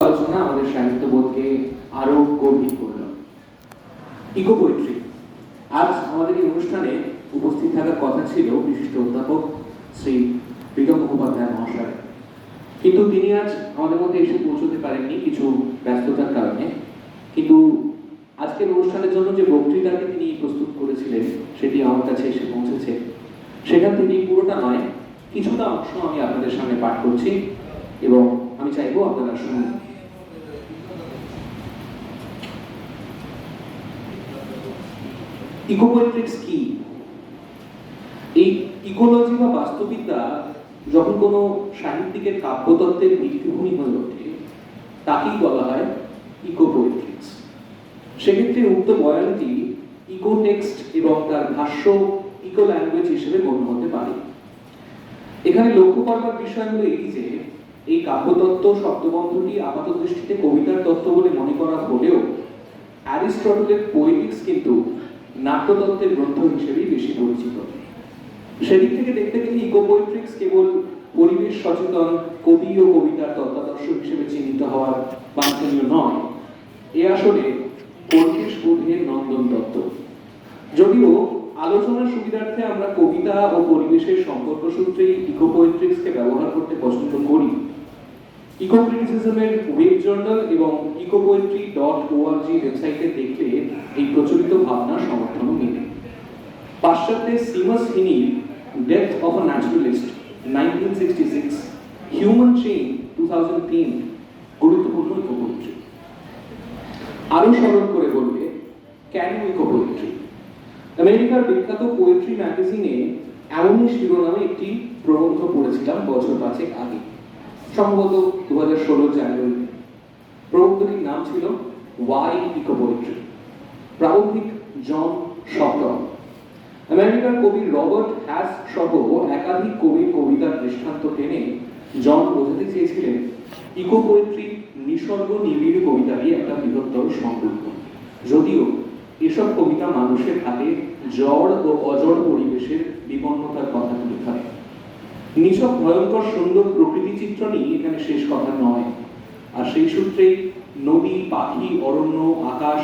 আলোচনা আমাদের সাহিত্যবোধকে আরো গভীর করল। Eco poetry. আজ আমাদের এই অনুষ্ঠানে উপস্থিত থাকার কথা ছিল বিশিষ্ট অধ্যাপক শ্রী প্রীতম মুখোপাধ্যায় মহাশয়, কিন্তু তিনি আজ আমাদের মধ্যে এসে পৌঁছতে পারেননি কিছু ব্যস্ততার কারণে। কিন্তু আজকের অনুষ্ঠানের জন্য যে বক্তৃতাটি তিনি প্রস্তুত করেছিলেন সেটি আমার কাছে এসে পৌঁছেছে। সেখান থেকে পুরোটা নয়, কিছুটা অংশ আমি আপনাদের সামনে পাঠ করছি এবং আমি চাইবো আপনারা শুনুন। ইকোপোয়েট্রিক্স কি? এই ইকোলজি বা বাস্তুবিদ্যা যখন কোনো সাহিত্যিকের কাব্যতত্ত্বের ভিত্তিভূমি হয়ে ওঠে তাকেই বলা হয় ইকোপোয়েট্রিক্স। সেক্ষেত্রে উক্ত বয়ানটি ইকো টেক্সট এবং তার ভাষ্য ইকো ল্যাঙ্গুয়েজ হিসেবে গণ্য হতে পারে। এখানে লক্ষ্য করবার বিষয় হলো এই যে এই কাব্যতত্ত্ব শব্দবন্ধটি আপাত দৃষ্টিতে কবিতার তত্ত্ব বলে মনে করা হলেও অ্যারিস্টটলের পোয়েটিক্স কিন্তু নাট্যতত্ত্বের গ্রন্থ হিসেবেই বেশি পরিচিত। সেদিক থেকে দেখতে গেলে ইকোপোয়েট্রিক্স কেবল পরিবেশ সচেতন কবি ও কবিতার তত্ত্বাদর্শ হিসেবে চিহ্নিত হওয়ার বাঞ্ছনীয় নয়, এ আসলে পরিবেশ বোধের নন্দন তত্ত্ব। যদিও আলোচনার সুবিধার্থে আমরা কবিতা ও পরিবেশের সম্পর্ক সূত্রে ইকোপোয়েট্রিক্সকে ব্যবহার করতে পছন্দ করি, ইকোক্রিটিসিজমের ওয়েব জার্নাল এবং ecopoetry.org ওয়েবসাইটে দেখলে এই প্রচলিত ভাবনা সমর্থনও মেলে। পাশ্চাত্যের Seamus Heaney Death of a Naturalist 1966, Human Chain 2003 গুরুত্বপূর্ণ ইকোপোয়েট্রি। আরো সরল করে বলবে কেন ইকোপোয়েট্রি? আমেরিকার বিখ্যাত পোয়েট্রি ম্যাগাজিনে এমনই শিরোনামে একটি প্রবন্ধ পড়েছিলাম বছর 5 আগে, সম্ভবত 2016 জানুয়ারিতে। প্রবন্ধটির নাম ছিল ওয়াই ইকোপোয়েট্রি। প্রাবন্ধিক জন শপটন। আমেরিকার কবি রবার্ট হ্যাস সহ একাধিক কবির কবিতার দৃষ্টান্ত টেনে জন বোঝাতে চেয়েছিলেন ইকোপোয়েট্রি নিসর্গ নিবিড় কবিতারই একটা বৃহত্তর সংকল্প। যদিও এসব কবিতা মানুষের হাতে জড় ও অজড় পরিবেশের বিপন্নতার কথা তুলে ধরে। নিছক ভয়ঙ্কর সুন্দর প্রকৃতি চিত্রণই এখানে শেষ কথা নয়, আর সেই সূত্রে নদী, পাখি, অরণ্য, আকাশ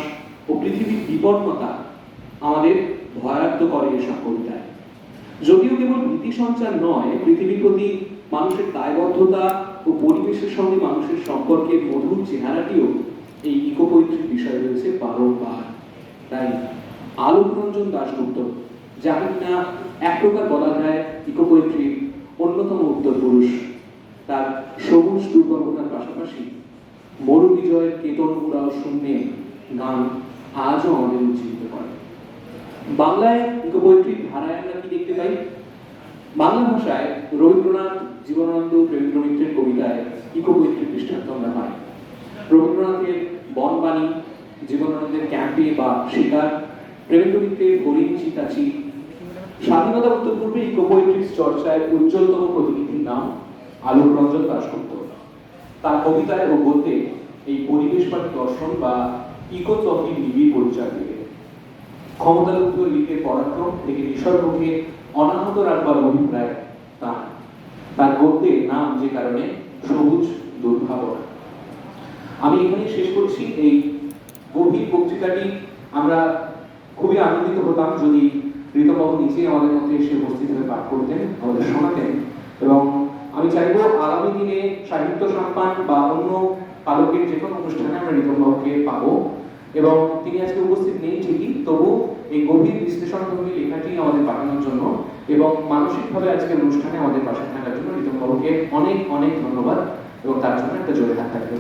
ও পৃথিবীর বিপন্নতা আমাদের ভয়ার্ত করে এসব কবিতায়। যদিও কেবল ভীতি সঞ্চার নয়, পৃথিবীর প্রতি মানুষের দায়বদ্ধতা ও পরিবেশের সঙ্গে মানুষের সম্পর্কের মধুর চেহারাটিও এই ইকোপোয়েট্রির বিষয় রয়েছে বারংবার। তাই আলোক রঞ্জন দাশগুপ্ত, যাকে কিনা এক প্রকার বলা যায় ইকোপোয়েট্রির অন্যতম উত্তর পুরুষ, তার সবুজ দুর্বলতার পাশাপাশি মরু বিজয়ের কেতন উড়াও শূন্যে গান আজও আমাদের উজ্জীবিত করে। বাংলায় ইকোপোয়েট্রির ধারায় আমরা কি দেখতে পাই? বাংলা ভাষায় রবীন্দ্রনাথ, জীবনানন্দ, প্রেমেন্দ্র মিত্রের কবিতায় ইকোপোয়েট্রির দৃষ্টান্ত আমরা পাই। রবীন্দ্রনাথের বনবাণী, জীবনানন্দের ক্যাম্পে বা শিকার, প্রেমেন্দ্র মিত্রের হরিণ চিতাচি। স্বাধীনতা উত্তর পূর্বে ইকোপোয়েট্রিক্স চর্চায় উজ্জ্বলতম প্রতিনিধির নাম আলোক রঞ্জন দাশগুপ্ত। তার কবিতায় ও গদ্যে এই পরিবেশবাদী দর্শন বা ইকোচকির নিবিড় পরিচয় দেবে। ক্ষমতালুব্ধ লিখের পরাক্রম থেকে নিসর্গকে অনাহত রাখবার অভিপ্রায় তার গদ্যের নাম যে কারণে সবুজ দুর্ভাবনা। আমি এখানে শেষ করছি এই গভীর বক্তৃতাটি। আমরা খুবই আনন্দিত হতাম যদি প্রীতমবাবু নিজেই আমাদের মধ্যে এসে উপস্থিত হয়ে পাঠ করতেন, আমাদের শোনাতেন। এবং আমি চাইবো আগামী দিনে সাহিত্য সম্মান বা অন্য পালকের যে কোনো অনুষ্ঠানে আমরা প্রীতমবাবুকে পাবো। এবং তিনি আজকে উপস্থিত নেই ঠিকই, তবু এই গভীর বিশ্লেষণধর্মী লেখাটি আমাদের পাঠানোর জন্য এবং মানসিকভাবে আজকের অনুষ্ঠানে আমাদের পাশে থাকার জন্য প্রীতমবাবুকে অনেক অনেক ধন্যবাদ এবং তার জন্য একটা জোরে হাত থাকবে।